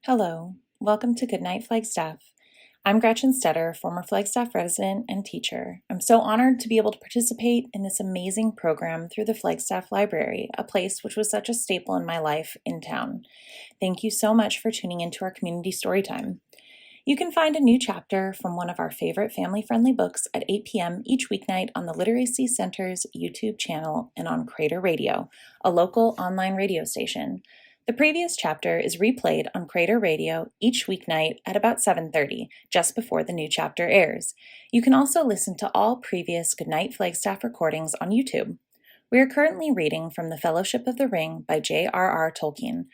Hello, welcome to Goodnight Flagstaff. I'm Gretchen Stetter, former Flagstaff resident and teacher. I'm so honored to be able to participate in this amazing program through the Flagstaff Library, a place which was such a staple in my life in town. Thank you so much for tuning into our community story time. You can find a new chapter from one of our favorite family-friendly books at 8 p.m. each weeknight on the Literacy Center's YouTube channel and on Crater Radio, a local online radio station. The previous chapter is replayed on Crater Radio each weeknight at about 7:30, just before the new chapter airs. You can also listen to all previous Goodnight Flagstaff recordings on YouTube. We are currently reading from The Fellowship of the Ring by J.R.R. Tolkien.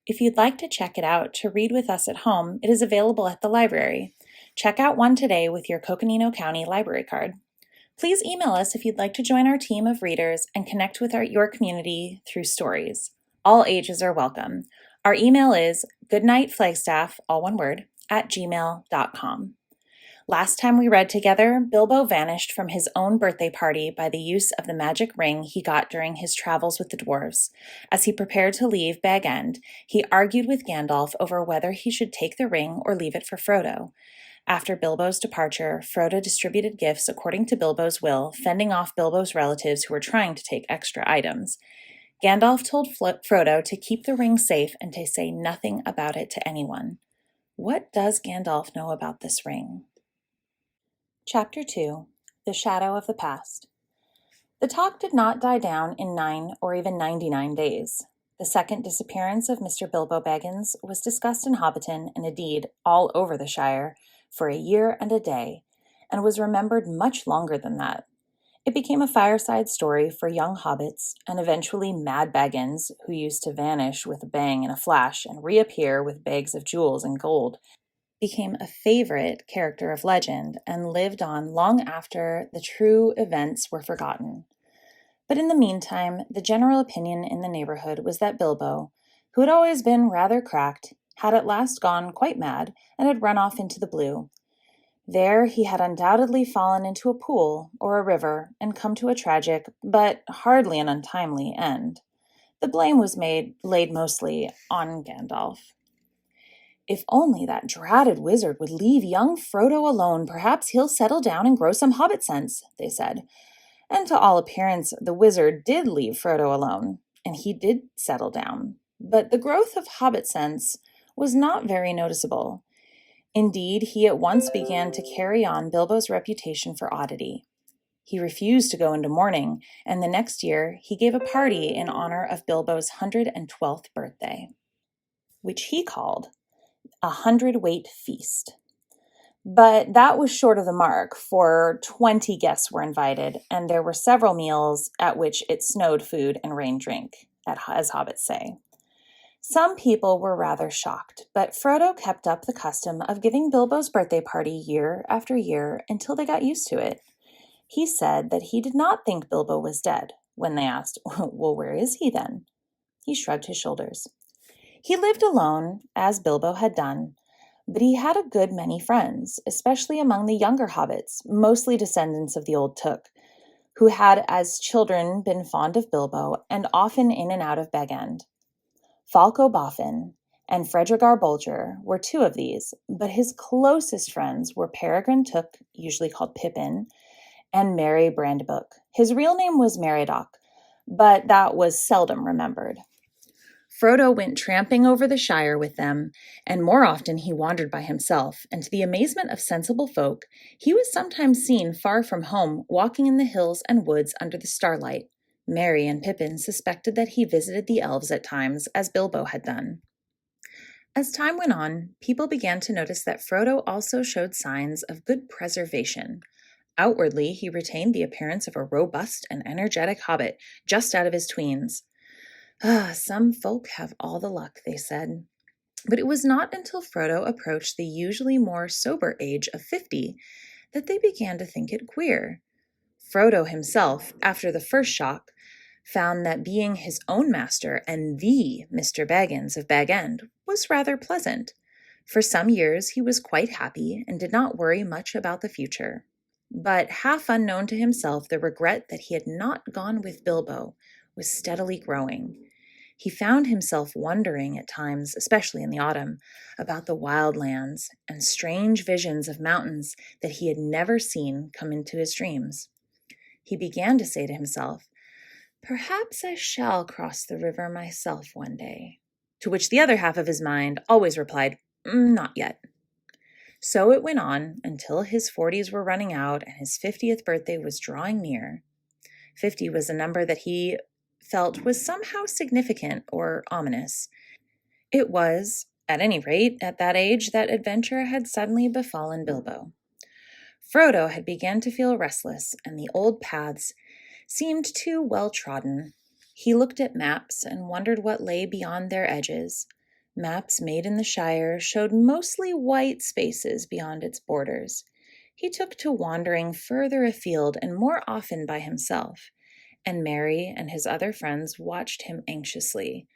If you'd like to check it out to read with us at home, it is available at the library. Check out one today with your Coconino County library card. Please email us if you'd like to join our team of readers and connect with your community through stories. All ages are welcome. Our email is goodnightflagstaff, all one word, @gmail.com. Last time we read together, Bilbo vanished from his own birthday party by the use of the magic ring he got during his travels with the dwarves. As he prepared to leave Bag End, he argued with Gandalf over whether he should take the ring or leave it for Frodo. After Bilbo's departure, Frodo distributed gifts according to Bilbo's will, fending off Bilbo's relatives who were trying to take extra items. Gandalf told Frodo to keep the ring safe and to say nothing about it to anyone. What does Gandalf know about this ring? Chapter 2, The Shadow of the Past. The talk did not die down in 9 or even 99 days. The second disappearance of Mr. Bilbo Baggins was discussed in Hobbiton and indeed all over the Shire for a year and a day, and was remembered much longer than that. It became a fireside story for young hobbits, and eventually Mad Baggins, who used to vanish with a bang and a flash and reappear with bags of jewels and gold, became a favorite character of legend and lived on long after the true events were forgotten. But in the meantime, the general opinion in the neighborhood was that Bilbo, who had always been rather cracked, had at last gone quite mad and had run off into the blue. There he had undoubtedly fallen into a pool or a river and come to a tragic, but hardly an untimely, end. The blame was laid mostly on Gandalf. If only that dratted wizard would leave young Frodo alone, perhaps he'll settle down and grow some hobbit sense, they said. And to all appearance, the wizard did leave Frodo alone, and he did settle down. But the growth of hobbit sense was not very noticeable. Indeed, he at once began to carry on Bilbo's reputation for oddity. He refused to go into mourning, and the next year he gave a party in honor of Bilbo's 112th birthday, which he called a 100-weight feast. But that was short of the mark, for 20 guests were invited, and there were several meals at which it snowed food and rained drink, as hobbits say. Some people were rather shocked, but Frodo kept up the custom of giving Bilbo's birthday party year after year until they got used to it. He said that he did not think Bilbo was dead. When they asked, well, where is he then? He shrugged his shoulders. He lived alone, as Bilbo had done, but he had a good many friends, especially among the younger hobbits, mostly descendants of the old Took, who had as children been fond of Bilbo and often in and out of Bag End. Falco Boffin and Fredregar Bolger were two of these, but his closest friends were Peregrine Took, usually called Pippin, and Merry Brandybuck. His real name was Meriadoc, but that was seldom remembered. Frodo went tramping over the Shire with them, and more often he wandered by himself, and to the amazement of sensible folk, he was sometimes seen far from home, walking in the hills and woods under the starlight. Merry and Pippin suspected that he visited the elves at times, as Bilbo had done. As time went on, people began to notice that Frodo also showed signs of good preservation. Outwardly, he retained the appearance of a robust and energetic hobbit, just out of his tweens. Some folk have all the luck, they said. But it was not until Frodo approached the usually more sober age of 50 that they began to think it queer. Frodo himself, after the first shock, found that being his own master and the Mr. Baggins of Bag End was rather pleasant. For some years he was quite happy and did not worry much about the future. But half unknown to himself, the regret that he had not gone with Bilbo was steadily growing. He found himself wondering at times, especially in the autumn, about the wild lands and strange visions of mountains that he had never seen come into his dreams. He began to say to himself, "Perhaps I shall cross the river myself one day," to which the other half of his mind always replied, "Not yet." So it went on until his 40s were running out and his 50th birthday was drawing near. 50 was a number that he felt was somehow significant or ominous. It was, at any rate, at that age that adventure had suddenly befallen Bilbo. Frodo had begun to feel restless, and the old paths seemed too well trodden. He looked at maps and wondered what lay beyond their edges. Maps made in the Shire showed mostly white spaces beyond its borders. He took to wandering further afield and more often by himself, and Merry and his other friends watched him anxiously.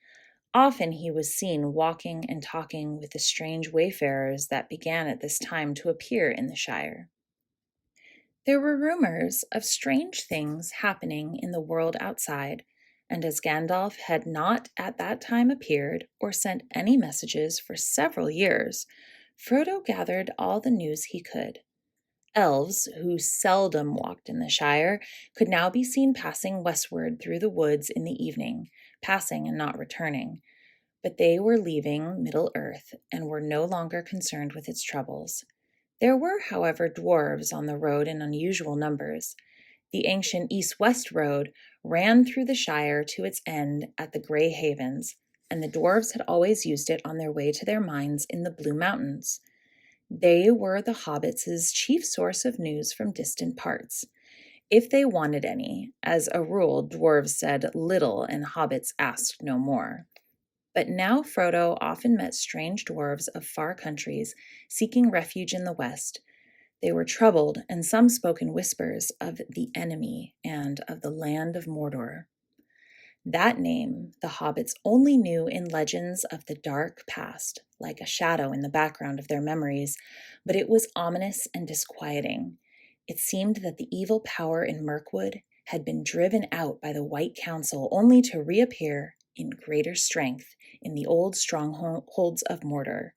Often he was seen walking and talking with the strange wayfarers that began at this time to appear in the Shire. There were rumors of strange things happening in the world outside, and as Gandalf had not at that time appeared or sent any messages for several years, Frodo gathered all the news he could. Elves, who seldom walked in the Shire, could now be seen passing westward through the woods in the evening, passing and not returning. But they were leaving Middle-earth and were no longer concerned with its troubles. There were, however, dwarves on the road in unusual numbers. The ancient east-west road ran through the Shire to its end at the Grey Havens, and the dwarves had always used it on their way to their mines in the Blue Mountains. They were the hobbits' chief source of news from distant parts, if they wanted any. As a rule, dwarves said little and hobbits asked no more. But now Frodo often met strange dwarves of far countries seeking refuge in the west. They were troubled, and some spoke in whispers of the enemy and of the land of Mordor. That name the hobbits only knew in legends of the dark past, like a shadow in the background of their memories, but it was ominous and disquieting. It seemed that the evil power in Mirkwood had been driven out by the White Council, only to reappear in greater strength in the old strongholds of Mordor.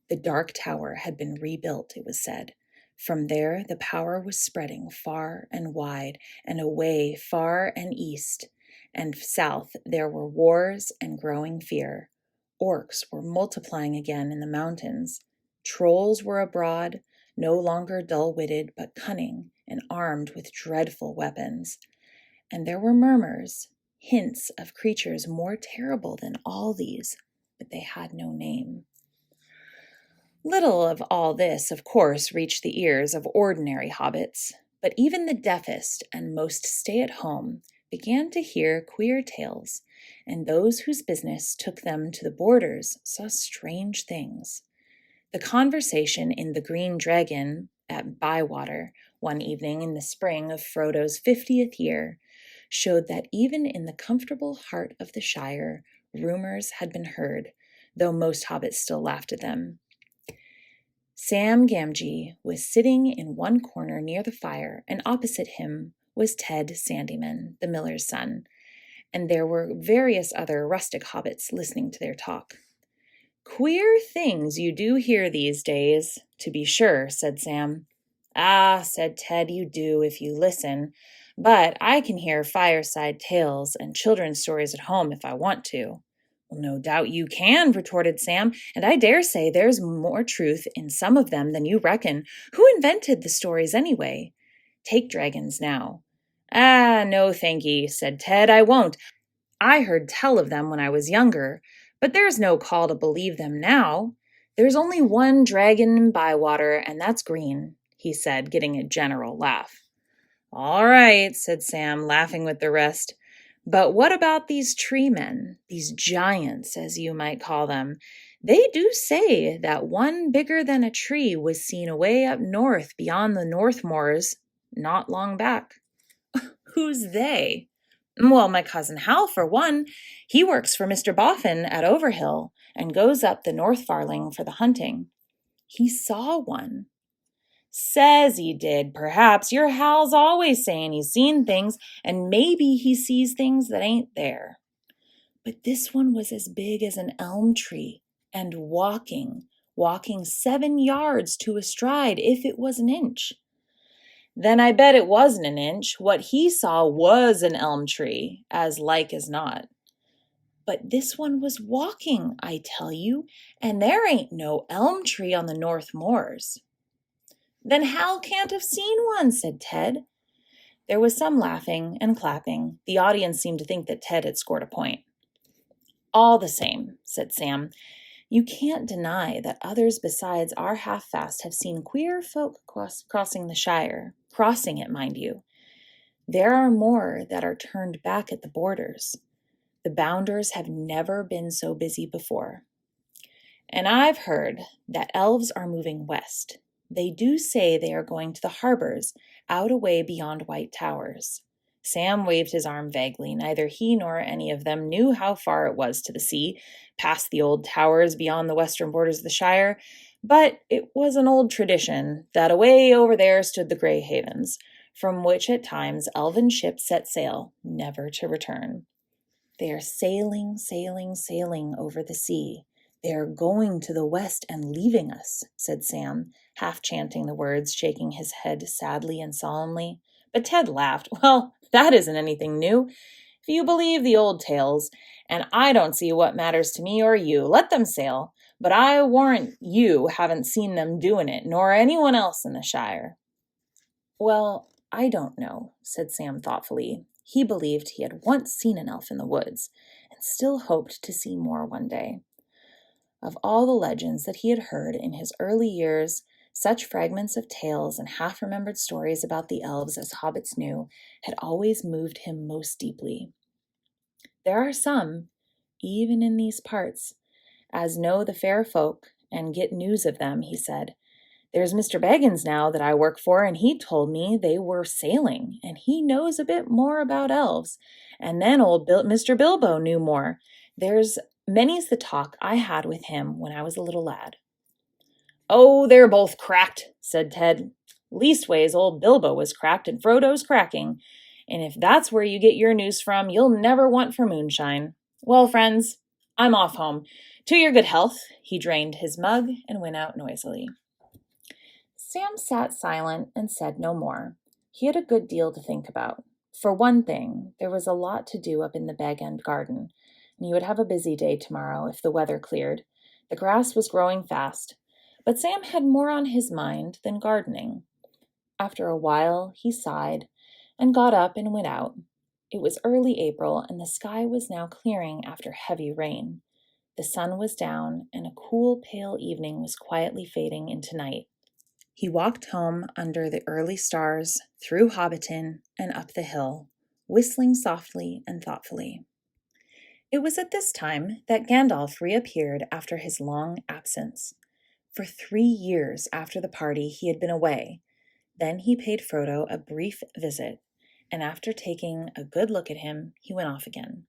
The Dark Tower had been rebuilt, it was said. From there, the power was spreading far and wide, and away far and east. And south there were wars and growing fear. Orcs were multiplying again in the mountains. Trolls were abroad, no longer dull-witted but cunning and armed with dreadful weapons. And there were murmurs, hints of creatures more terrible than all these, but they had no name. Little of all this, of course, reached the ears of ordinary hobbits, but even the deafest and most stay-at-home began to hear queer tales, and those whose business took them to the borders saw strange things. The conversation in the Green Dragon at Bywater one evening in the spring of Frodo's 50th year showed that even in the comfortable heart of the Shire, rumors had been heard, though most hobbits still laughed at them. Sam Gamgee was sitting in one corner near the fire, and opposite him was Ted Sandyman, the miller's son, and there were various other rustic hobbits listening to their talk. "Queer things you do hear these days, to be sure," said Sam. "Ah," said Ted, "you do if you listen. But I can hear fireside tales and children's stories at home if I want to." "Well, no doubt you can," retorted Sam, "and I dare say there's more truth in some of them than you reckon. Who invented the stories anyway? Take dragons now." "Ah, no, thank ye," said Ted, "I won't. I heard tell of them when I was younger, but there's no call to believe them now. There's only one dragon in Bywater, and that's green," he said, getting a general laugh. "All right," said Sam, laughing with the rest. "But what about these tree men, these giants, as you might call them? They do say that one bigger than a tree was seen away up north beyond the Northmoors not long back." "Who's they?" "Well, my cousin Hal, for one. He works for Mr. Boffin at Overhill and goes up the North Farling for the hunting. He saw one." "Says he did. Perhaps. Your Hal's always saying he's seen things, and maybe he sees things that ain't there." But this one was as big as an elm tree and walking 7 yards to a stride if it was an inch. Then I bet it wasn't an inch. What he saw was an elm tree, as like as not. But this one was walking, I tell you, and there ain't no elm tree on the North Moors. Then Hal can't have seen one, said Ted. There was some laughing and clapping. The audience seemed to think that Ted had scored a point. All the same, said Sam, you can't deny that others besides our half-fast have seen queer folk crossing the Shire. Crossing it, mind you. There are more that are turned back at the borders. The bounders have never been so busy before. And I've heard that elves are moving west. They do say they are going to the harbors, out away beyond White Towers. Sam waved his arm vaguely. Neither he nor any of them knew how far it was to the sea, past the old towers beyond the western borders of the Shire, but it was an old tradition that away over there stood the Grey Havens, from which at times elven ships set sail, never to return. They are sailing, sailing, sailing over the sea. They are going to the west and leaving us, said Sam, half chanting the words, shaking his head sadly and solemnly. But Ted laughed. Well, that isn't anything new. If you believe the old tales, and I don't see what matters to me or you, let them sail. But I warrant you haven't seen them doing it, nor anyone else in the Shire. Well, I don't know, said Sam thoughtfully. He believed he had once seen an elf in the woods, and still hoped to see more one day. Of all the legends that he had heard in his early years, such fragments of tales and half-remembered stories about the elves as hobbits knew had always moved him most deeply. There are some, even in these parts, as know the fair folk and get news of them, he said. There's Mr. Baggins now that I work for, and he told me they were sailing, and he knows a bit more about elves. And then old Mr. Bilbo knew more. There's many's the talk I had with him when I was a little lad. Oh, they're both cracked, said Ted. Leastways, old Bilbo was cracked, and Frodo's cracking. And if that's where you get your news from, you'll never want for moonshine. Well, friends, I'm off home. To your good health. He drained his mug and went out noisily. Sam sat silent and said no more. He had a good deal to think about. For one thing, there was a lot to do up in the Bag End garden, and he would have a busy day tomorrow if the weather cleared. The grass was growing fast, but Sam had more on his mind than gardening. After a while, he sighed and got up and went out. It was early April, and the sky was now clearing after heavy rain. The sun was down, and a cool, pale evening was quietly fading into night. He walked home under the early stars, through Hobbiton and up the hill, whistling softly and thoughtfully. It was at this time that Gandalf reappeared after his long absence. For 3 years after the party he had been away. Then he paid Frodo a brief visit, and after taking a good look at him, he went off again.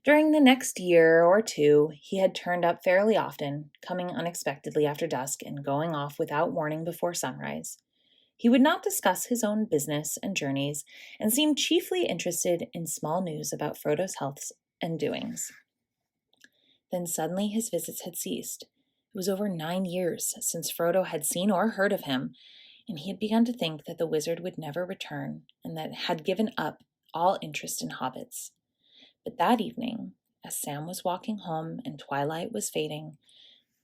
During the next year or two, he had turned up fairly often, coming unexpectedly after dusk and going off without warning before sunrise. He would not discuss his own business and journeys, and seemed chiefly interested in small news about Frodo's health and doings. Then suddenly his visits had ceased. It was over 9 years since Frodo had seen or heard of him, and he had begun to think that the wizard would never return, and that had given up all interest in hobbits. But that evening, as Sam was walking home and twilight was fading,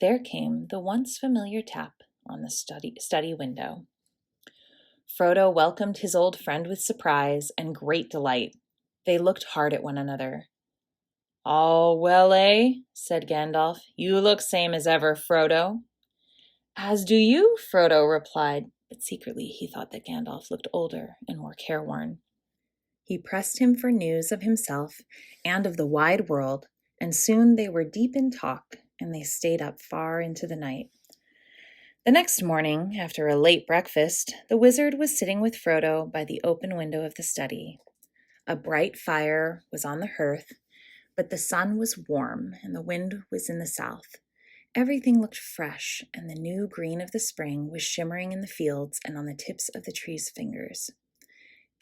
there came the once familiar tap on the study window. Frodo welcomed his old friend with surprise and great delight. They looked hard at one another. "All well, eh?" said Gandalf. "You look same as ever, Frodo." "As do you," Frodo replied, but secretly he thought that Gandalf looked older and more careworn. He pressed him for news of himself and of the wide world, and soon they were deep in talk, and they stayed up far into the night. The next morning, after a late breakfast, the wizard was sitting with Frodo by the open window of the study. A bright fire was on the hearth, but the sun was warm and the wind was in the south. Everything looked fresh, and the new green of the spring was shimmering in the fields and on the tips of the trees' fingers.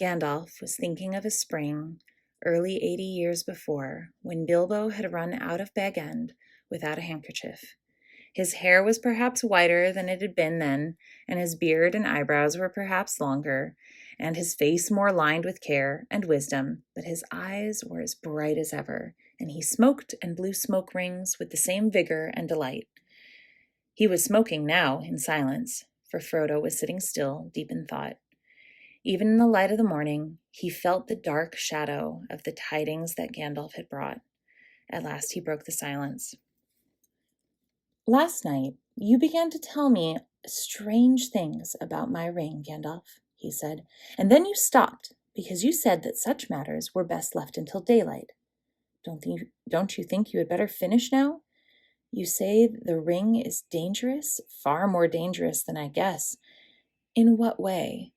Gandalf was thinking of a spring, early 80 years before, when Bilbo had run out of Bag End without a handkerchief. His hair was perhaps whiter than it had been then, and his beard and eyebrows were perhaps longer, and his face more lined with care and wisdom, but his eyes were as bright as ever, and he smoked and blew smoke rings with the same vigor and delight. He was smoking now in silence, for Frodo was sitting still, deep in thought. Even in the light of the morning, he felt the dark shadow of the tidings that Gandalf had brought. At last he broke the silence. "Last night, you began to tell me strange things about my ring, Gandalf," he said, "and then you stopped, because you said that such matters were best left until daylight. Don't you think you had better finish now? You say the ring is dangerous, far more dangerous than I guess. In what way?"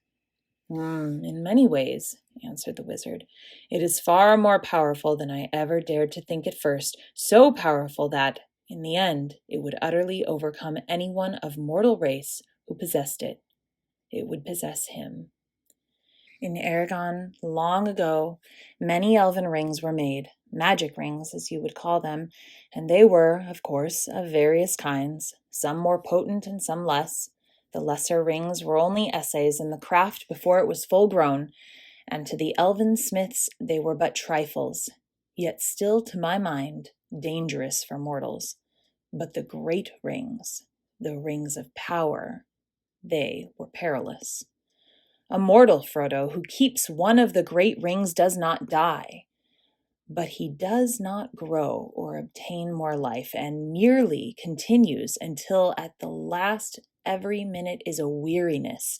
"In many ways," answered the wizard. "It is far more powerful than I ever dared to think at first, so powerful that, in the end, it would utterly overcome anyone of mortal race who possessed it. It would possess him. In Aragon, long ago, many elven rings were made, magic rings, as you would call them, and they were, of course, of various kinds, some more potent and some less. The lesser rings were only essays in the craft before it was full grown, and to the elven smiths they were but trifles, yet still, to my mind, dangerous for mortals. But the great rings, the rings of power, they were perilous. A mortal, Frodo, who keeps one of the great rings does not die, but he does not grow or obtain more life, and merely continues until at the last every minute is a weariness,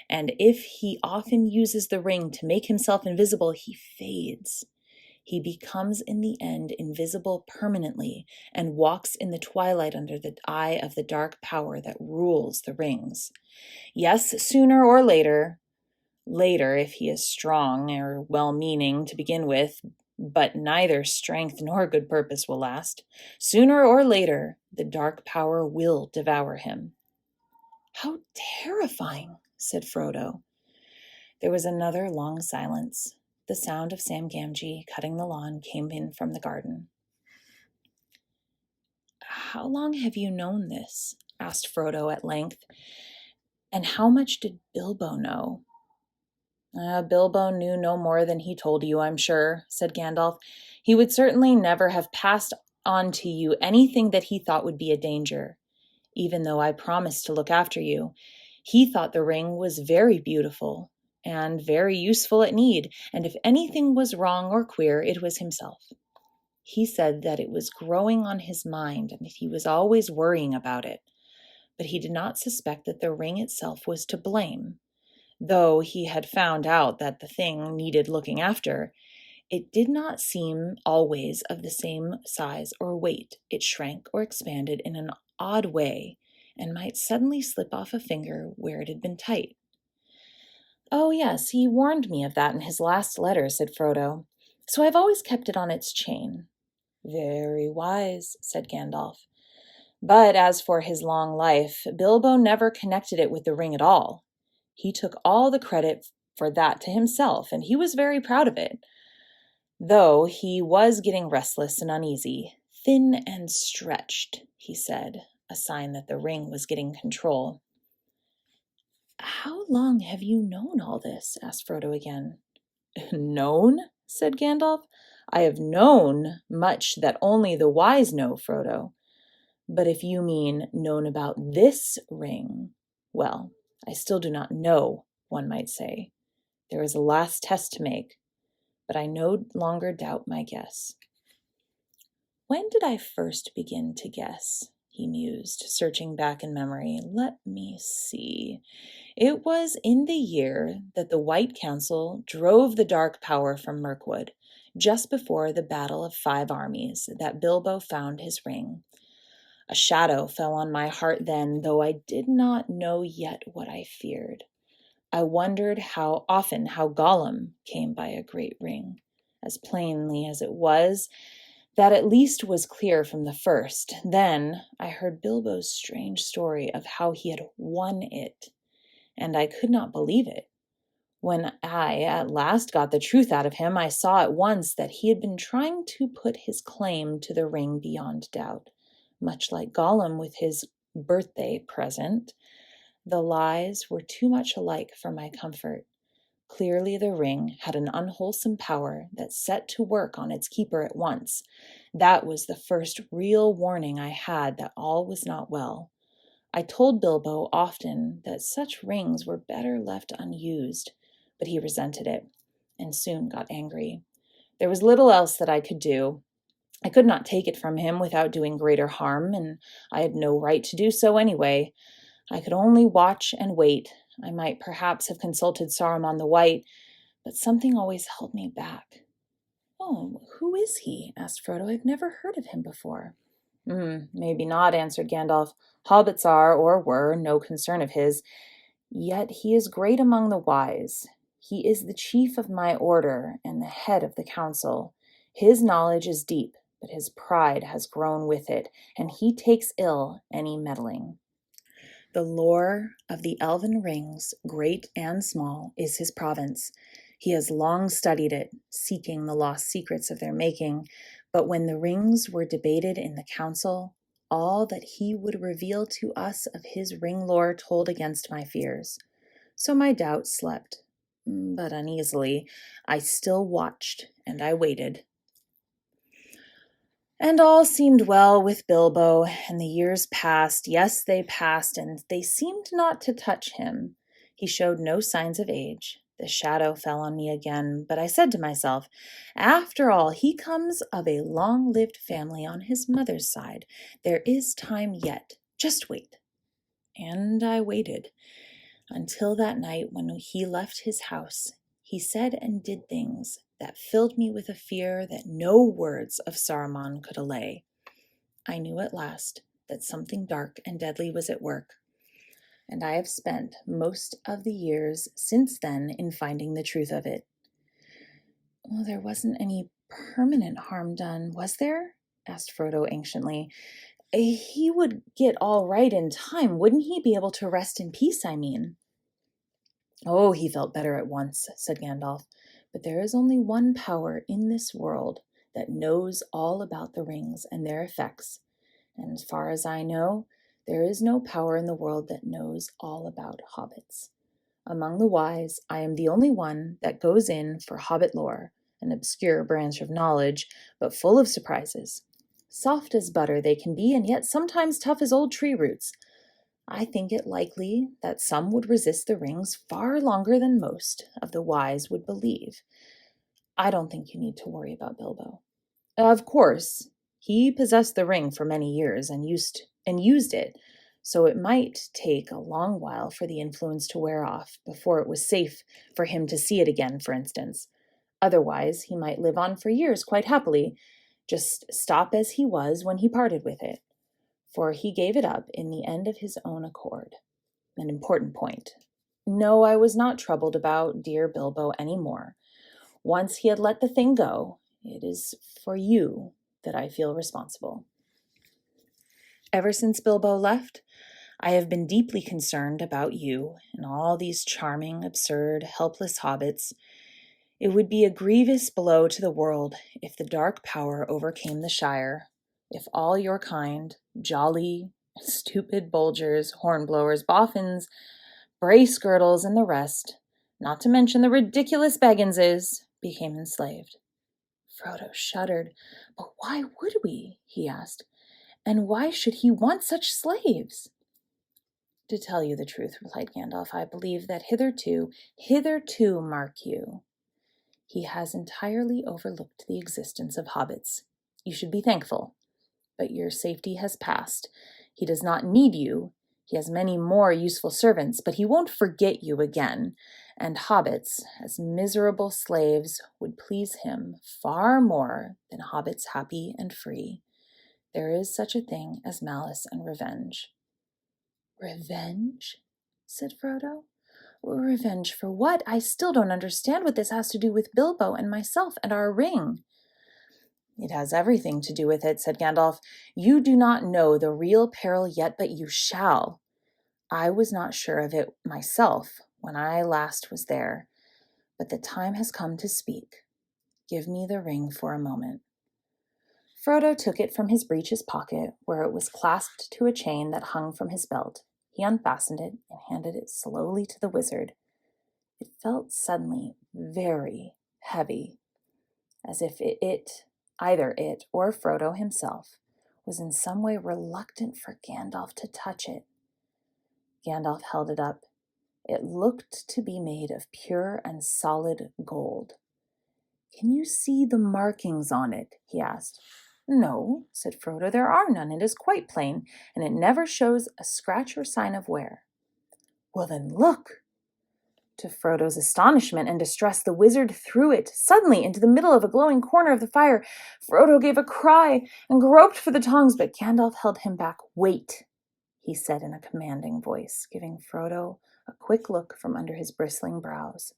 and if he often uses the ring to make himself invisible, he fades. He becomes in the end invisible permanently and walks in the twilight under the eye of the dark power that rules the rings. Yes, sooner or later if he is strong or well-meaning to begin with, but neither strength nor good purpose will last. Sooner or later, the dark power will devour him." "How terrifying," said Frodo. There was another long silence. The sound of Sam Gamgee cutting the lawn came in from the garden. "How long have you known this?" asked Frodo at length. "And how much did Bilbo know?" "Bilbo knew no more than he told you, I'm sure," said Gandalf. "He would certainly never have passed on to you anything that he thought would be a danger, even though I promised to look after you. He thought the ring was very beautiful and very useful at need, and if anything was wrong or queer, it was himself. He said that it was growing on his mind and that he was always worrying about it, but he did not suspect that the ring itself was to blame. Though he had found out that the thing needed looking after, it did not seem always of the same size or weight. It shrank or expanded in an odd way and might suddenly slip off a finger where it had been tight." "Oh, yes, he warned me of that in his last letter," said Frodo. "So I've always kept it on its chain." "Very wise," said Gandalf. "But as for his long life, Bilbo never connected it with the ring at all. He took all the credit for that to himself, and he was very proud of it, though he was getting restless and uneasy. Thin and stretched, he said, a sign that the ring was getting control." "How long have you known all this?" asked Frodo again. "Known?" said Gandalf. "I have known much that only the wise know, Frodo. But if you mean known about this ring, well, I still do not know, one might say. There is a last test to make, but I no longer doubt my guess." "When did I first begin to guess?" he mused, searching back in memory. "Let me see. It was in the year that the White Council drove the dark power from Mirkwood, just before the Battle of 5 Armies, that Bilbo found his ring. A shadow fell on my heart then, though I did not know yet what I feared. I wondered how often Gollum came by a great ring. As plainly as it was, that at least was clear from the first. Then I heard Bilbo's strange story of how he had won it, and I could not believe it. When I at last got the truth out of him, I saw at once that he had been trying to put his claim to the ring beyond doubt, much like Gollum with his birthday present. The lies were too much alike for my comfort. Clearly, the ring had an unwholesome power that set to work on its keeper at once. That was the first real warning I had that all was not well. I told Bilbo often that such rings were better left unused, but he resented it and soon got angry. There was little else that I could do. I could not take it from him without doing greater harm, and I had no right to do so anyway. I could only watch and wait. I might perhaps have consulted Saruman the White, but something always held me back. "Oh, who is he?" asked Frodo. "I've never heard of him before." Maybe not," answered Gandalf. "Hobbits are, or were, no concern of his. Yet he is great among the wise. He is the chief of my order and the head of the council. His knowledge is deep, but his pride has grown with it, and he takes ill any meddling. The lore of the elven rings, great and small, is his province. He has long studied it, seeking the lost secrets of their making, but when the rings were debated in the council, all that he would reveal to us of his ring lore told against my fears. So my doubts slept, but uneasily. I still watched, and I waited. And all seemed well with Bilbo, and the years passed. Yes, they passed, and they seemed not to touch him. He showed no signs of age. The shadow fell on me again, but I said to myself, after all, he comes of a long-lived family on his mother's side. There is time yet. Just wait. And I waited until that night when he left his house. He said and did things that filled me with a fear that no words of Saruman could allay. I knew at last that something dark and deadly was at work, and I have spent most of the years since then in finding the truth of it. Well, there wasn't any permanent harm done, was there? Asked Frodo anciently. He would get all right in time. Wouldn't he be able to rest in peace, I mean? Oh, he felt better at once, said Gandalf. But there is only one power in this world that knows all about the rings and their effects. And as far as I know, there is no power in the world that knows all about hobbits. Among the wise, I am the only one that goes in for hobbit lore, an obscure branch of knowledge, but full of surprises. Soft as butter they can be, and yet sometimes tough as old tree roots. I think it likely that some would resist the rings far longer than most of the wise would believe. I don't think you need to worry about Bilbo. Of course, he possessed the ring for many years and used it, so it might take a long while for the influence to wear off before it was safe for him to see it again, for instance. Otherwise, he might live on for years quite happily, just stop as he was when he parted with it. For he gave it up in the end of his own accord. An important point. No, I was not troubled about dear Bilbo any more. Once he had let the thing go, it is for you that I feel responsible. Ever since Bilbo left, I have been deeply concerned about you and all these charming, absurd, helpless hobbits. It would be a grievous blow to the world if the dark power overcame the Shire, if all your kind, jolly, stupid Bolgers, Hornblowers, Boffins, Bracegirdles, and the rest, not to mention the ridiculous Bagginses, became enslaved. Frodo shuddered. But why would we? He asked. And why should he want such slaves? To tell you the truth, replied Gandalf, I believe that hitherto, mark you, he has entirely overlooked the existence of hobbits. You should be thankful. But your safety has passed. He does not need you. He has many more useful servants, but he won't forget you again. And hobbits, as miserable slaves, would please him far more than hobbits happy and free. There is such a thing as malice and revenge. Revenge? Said Frodo. Revenge for what? I still don't understand what this has to do with Bilbo and myself and our ring. It has everything to do with it, said Gandalf. You do not know the real peril yet, but you shall. I was not sure of it myself when I last was there. but the time has come to speak. Give me the ring for a moment." Frodo took it from his breeches pocket, where it was clasped to a chain that hung from his belt. He unfastened it and handed it slowly to the wizard. It felt suddenly very heavy, as if either it or Frodo himself, was in some way reluctant for Gandalf to touch it. Gandalf held it up. It looked to be made of pure and solid gold. "Can you see the markings on it?" he asked. "No," said Frodo, "there are none. It is quite plain, and it never shows a scratch or sign of wear." "Well, then look." To Frodo's astonishment and distress, the wizard threw it suddenly into the middle of a glowing corner of the fire. Frodo gave a cry and groped for the tongs, but Gandalf held him back. "Wait," he said in a commanding voice, giving Frodo a quick look from under his bristling brows.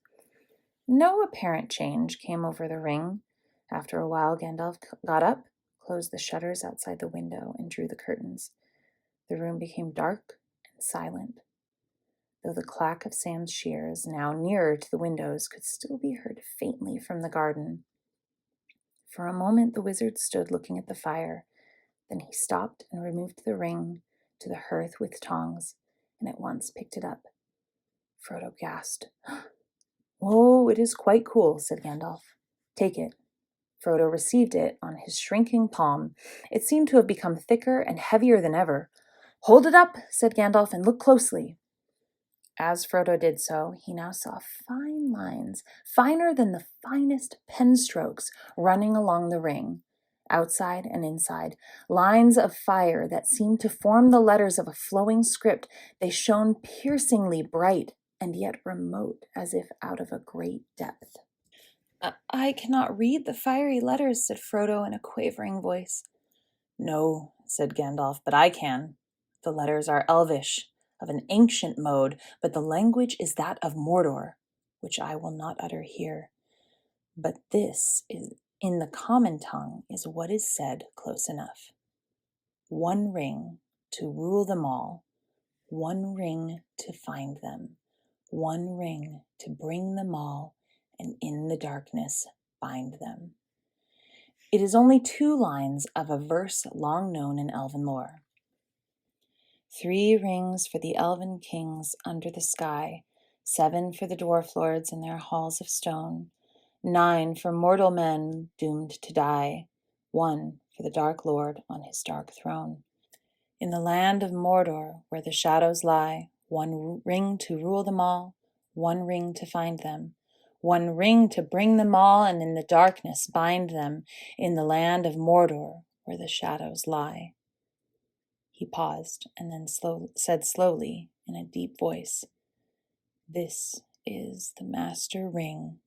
No apparent change came over the ring. After a while, Gandalf got up, closed the shutters outside the window, and drew the curtains. The room became dark and silent, though the clack of Sam's shears, now nearer to the windows, could still be heard faintly from the garden. For a moment the wizard stood looking at the fire. Then he stopped and removed the ring to the hearth with tongs, and at once picked it up. Frodo gasped. "Oh, it is quite cool," said Gandalf. "Take it." Frodo received it on his shrinking palm. It seemed to have become thicker and heavier than ever. "Hold it up," said Gandalf, "and look closely." As Frodo did so, he now saw fine lines, finer than the finest pen strokes, running along the ring, outside and inside, lines of fire that seemed to form the letters of a flowing script. They shone piercingly bright and yet remote, as if out of a great depth. "I cannot read the fiery letters," said Frodo in a quavering voice. "No," said Gandalf, "but I can. The letters are Elvish, of an ancient mode, but the language is that of Mordor, which I will not utter here. But this is in the common tongue is what is said close enough. One ring to rule them all, one ring to find them, one ring to bring them all, and in the darkness bind them." It is only 2 lines of a verse long known in elven lore. 3 rings for the elven kings under the sky, 7 for the dwarf lords in their halls of stone, 9 for mortal men doomed to die, 1 for the Dark Lord on his dark throne. In the land of Mordor, where the shadows lie, 1 ring to rule them all, 1 ring to find them, 1 ring to bring them all, and in the darkness bind them, in the land of Mordor, where the shadows lie. He paused and then said slowly in a deep voice, "This is the master ring,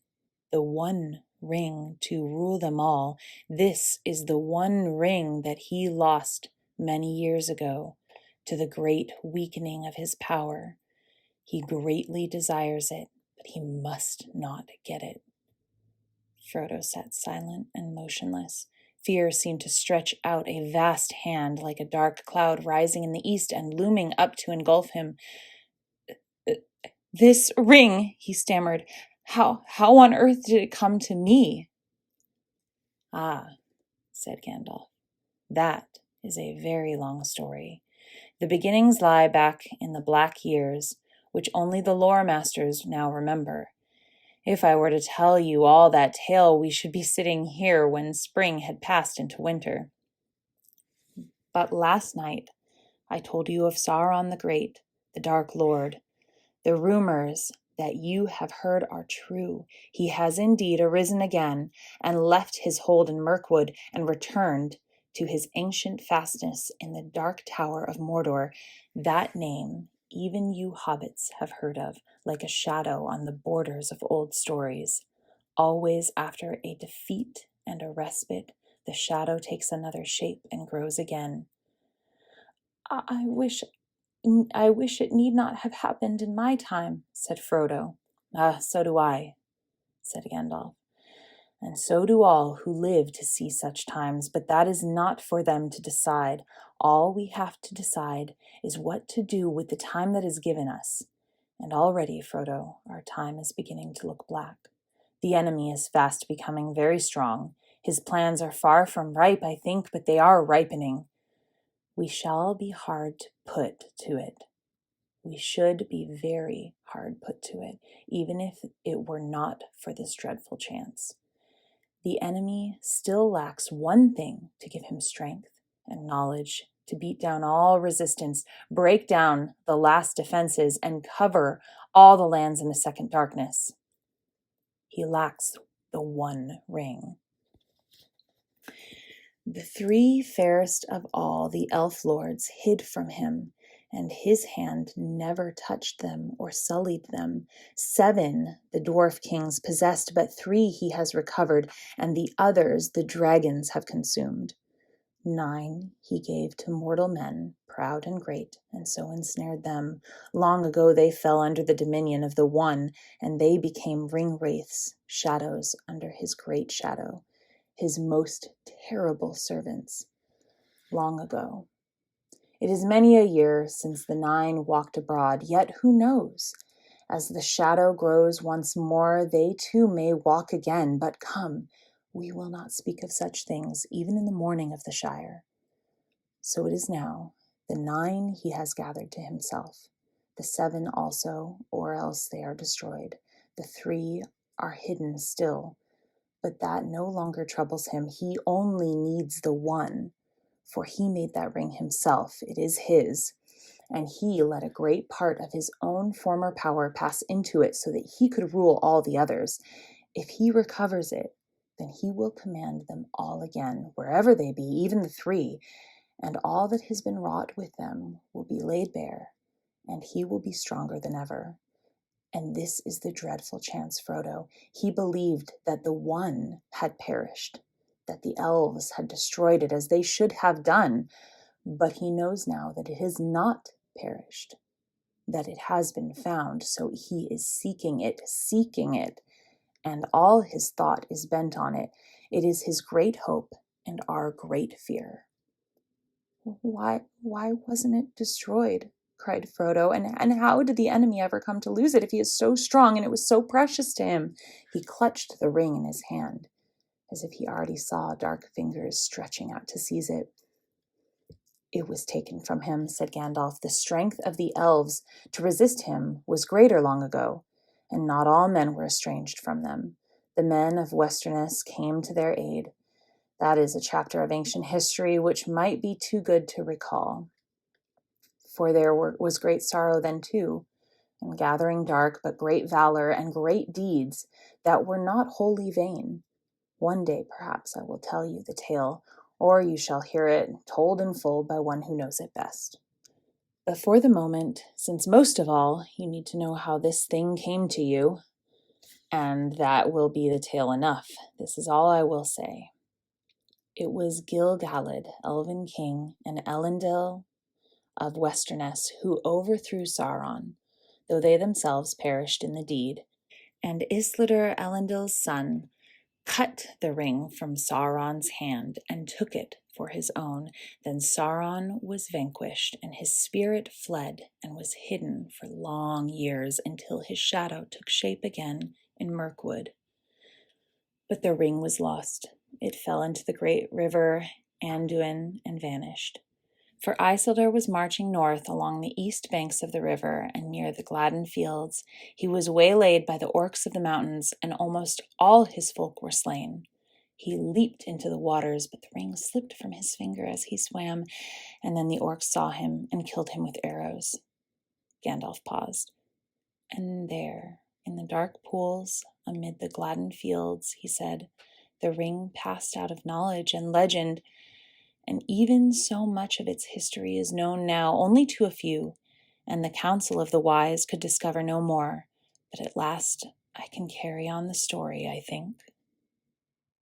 the one ring to rule them all. This is the one ring that he lost many years ago to the great weakening of his power. He greatly desires it, but he must not get it." Frodo sat silent and motionless. Fear seemed to stretch out a vast hand like a dark cloud rising in the east and looming up to engulf him. "This ring," he stammered. How on earth did it come to me?" "Ah," said Gandalf, "that is a very long story. The beginnings lie back in the black years, which only the lore masters now remember. If I were to tell you all that tale, we should be sitting here when spring had passed into winter. But last night I told you of Sauron the Great, the Dark Lord. The rumors that you have heard are true. He has indeed arisen again and left his hold in Mirkwood and returned to his ancient fastness in the dark tower of Mordor. That name even you hobbits have heard of, like a shadow on the borders of old stories. Always after a defeat and a respite, the shadow takes another shape and grows again. I wish it need not have happened in my time," said Frodo. So do I," said Gandalf. "And so do all who live to see such times, but that is not for them to decide. All we have to decide is what to do with the time that is given us. And already, Frodo, our time is beginning to look black. The enemy is fast becoming very strong. His plans are far from ripe, I think, but they are ripening. We shall be hard put to it. We should be very hard put to it, even if it were not for this dreadful chance. The enemy still lacks one thing to give him strength and knowledge to beat down all resistance, break down the last defenses, and cover all the lands in a second darkness. He lacks the one ring. The three fairest of all the elf lords hid from him, and his hand never touched them or sullied them. 7 the dwarf kings possessed, but 3 he has recovered, and the others the dragons have consumed. 9 he gave to mortal men, proud and great, and so ensnared them. Long ago they fell under the dominion of the One, and they became ring-wraiths, shadows under his great shadow, his most terrible servants. Long ago. It is many a year since the 9 walked abroad, yet who knows? As the shadow grows once more, they too may walk again. But come, we will not speak of such things, even in the morning of the Shire. So it is now. The 9 he has gathered to himself. The 7 also, or else they are destroyed. The 3 are hidden still. But that no longer troubles him. He only needs the 1. For he made that ring himself. It is his. And he let a great part of his own former power pass into it so that he could rule all the others. If he recovers it, then he will command them all again, wherever they be, even the 3, and all that has been wrought with them will be laid bare, and he will be stronger than ever. And this is the dreadful chance, Frodo. He believed that the 1 had perished, that the elves had destroyed it as they should have done, but he knows now that it has not perished, that it has been found, so he is seeking it, and all his thought is bent on it. It is his great hope and our great fear. Why wasn't it destroyed? Cried Frodo, and how did the enemy ever come to lose it if he is so strong and it was so precious to him? He clutched the ring in his hand, as if he already saw dark fingers stretching out to seize it. It was taken from him, said Gandalf. The strength of the elves to resist him was greater long ago, and not all men were estranged from them. The men of Westerness came to their aid. That is a chapter of ancient history which might be too good to recall. For there was great sorrow then too, and gathering dark, but great valor and great deeds that were not wholly vain. One day, perhaps, I will tell you the tale, or you shall hear it told in full by one who knows it best. But for the moment, since most of all, you need to know how this thing came to you, and that will be the tale enough. This is all I will say. It was Gil-galad, Elven King, and Elendil of Westerness who overthrew Sauron, though they themselves perished in the deed. And Isildur, Elendil's son, cut the ring from Sauron's hand and took it for his own. Then Sauron was vanquished, and his spirit fled and was hidden for long years until his shadow took shape again in Mirkwood. But the ring was lost. It fell into the great river Anduin and vanished. For Isildur was marching north along the east banks of the river, and near the Gladden fields he was waylaid by the orcs of the mountains, and almost all his folk were slain. He leaped into the waters, but the ring slipped from his finger as he swam, and then the orcs saw him and killed him with arrows. Gandalf paused. And there, in the dark pools amid the Gladden fields, he said, the ring passed out of knowledge and legend, and even so much of its history is known now only to a few, and the council of the wise could discover no more. But at last I can carry on the story, I think.